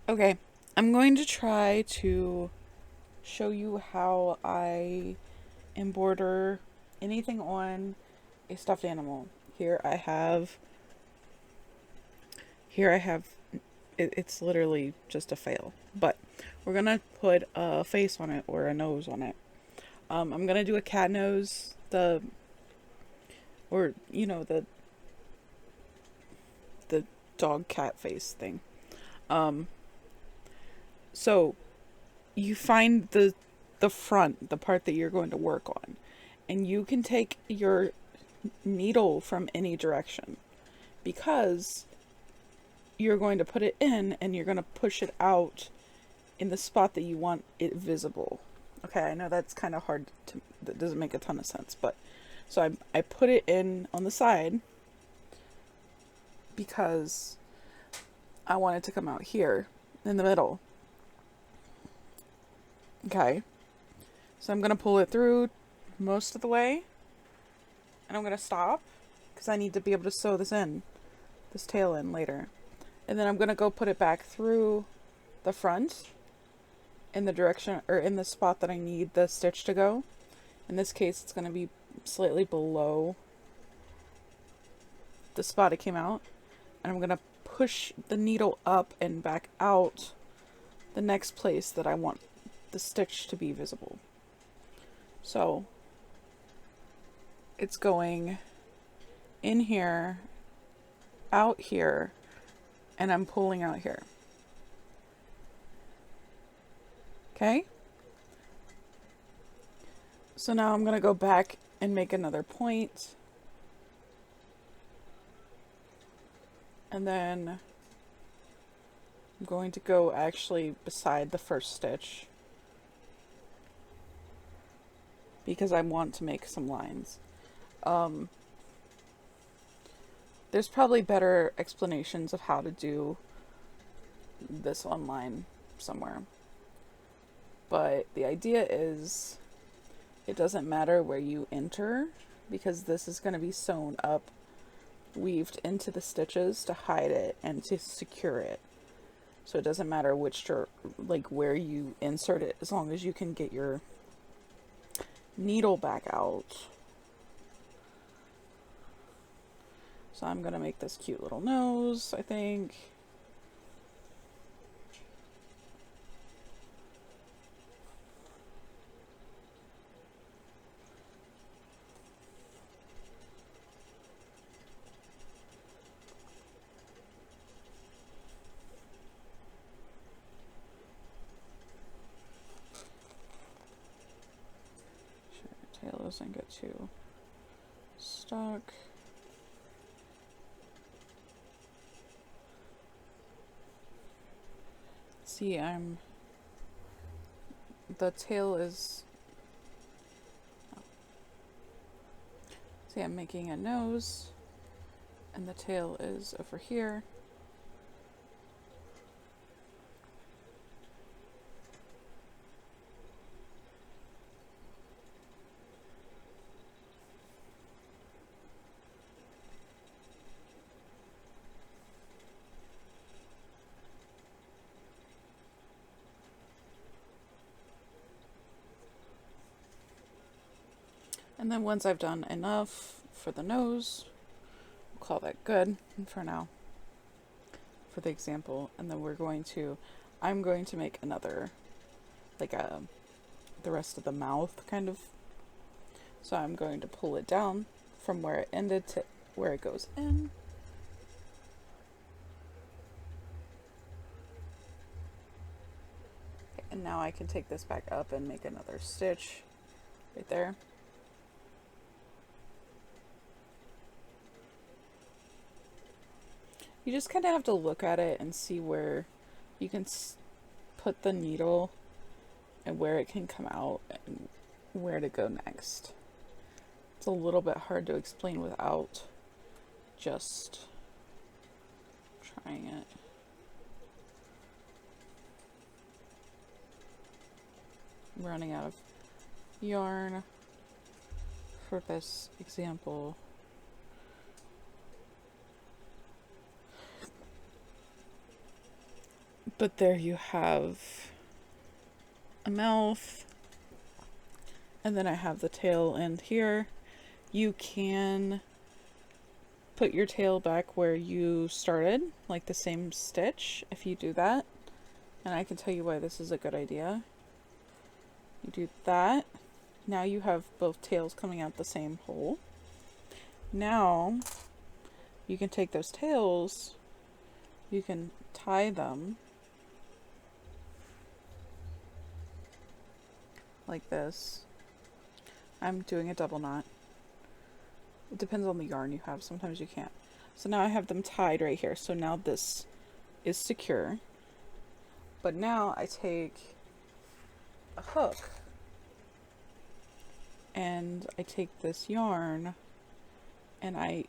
Okay, I'm going to try to show you how I embroider anything on a stuffed animal. Here I have here I have it's literally just a fail, but we're gonna put a face on it or a nose on it. I'm gonna do a cat nose, or the dog cat face thing. Um, so you find the front, the part that you're going to work on, and you can take your needle from any direction because you're going to put it in and you're going to push it out in the spot that you want it visible. Okay, I know that's kind of hard to, that doesn't make a ton of sense, but so I put it in on the side because I want it to come out here in the middle. Okay, so I'm going to pull it through most of the way and I'm going to stop because I need to be able to sew this tail in later. And then I'm going to go put it back through the front in the direction or in the spot that I need the stitch to go. In this case, it's going to be slightly below the spot it came out. And I'm going to push the needle up and back out the next place that I want the stitch to be visible. So it's going in here, out here, and I'm pulling out here. Okay? So now I'm going to go back and make another point. And then I'm going to go actually beside the first stitch because I want to make some lines. There's probably better explanations of how to do this online somewhere. But the idea is it doesn't matter where you enter because this is going to be sewn up, weaved into the stitches to hide it and to secure it. So it doesn't matter where you insert it as long as you can get your needle back out. So I'm going to make this cute little nose, I think. Tail doesn't get too stuck. See, the tail is, see, I'm making a nose and the tail is over here. And then once I've done enough for the nose, we'll call that good for now, for the example. And then I'm going to make another, the rest of the mouth kind of. So I'm going to pull it down from where it ended to where it goes in. Okay, and now I can take this back up and make another stitch right there. You just kind of have to look at it and see where you can put the needle and where it can come out and where to go next. It's a little bit hard to explain without just trying it. I'm running out of yarn for this example. But there you have a mouth, and then I have the tail end here. You can put your tail back where you started, like the same stitch, if you do that. And I can tell you why this is a good idea. You do that. Now you have both tails coming out the same hole. Now you can take those tails, you can tie them like this. I'm doing a double knot. It depends on the yarn you have. Sometimes you can't. So now I have them tied right here. So now this is secure. But now I take a hook and I take this yarn and I'm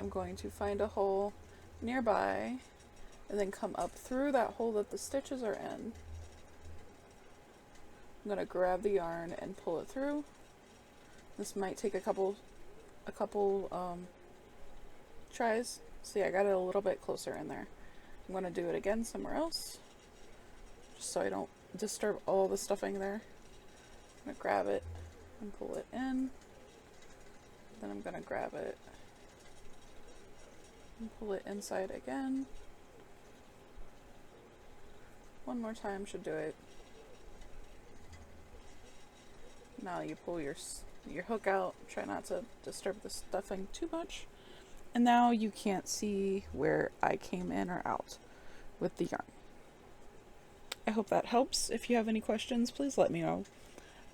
going to find a hole nearby and then come up through that hole that the stitches are in. I'm going to grab the yarn and pull it through. This might take a couple tries. See, I got it a little bit closer in there. I'm going to do it again somewhere else, just so I don't disturb all the stuffing there. I'm going to grab it and pull it in. Then I'm going to grab it and pull it inside again. One more time should do it. Now you pull your hook out. Try not to disturb the stuffing too much. And now you can't see where I came in or out with the yarn. I hope that helps. If you have any questions, please let me know.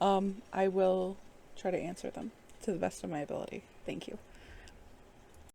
I will try to answer them to the best of my ability. Thank you.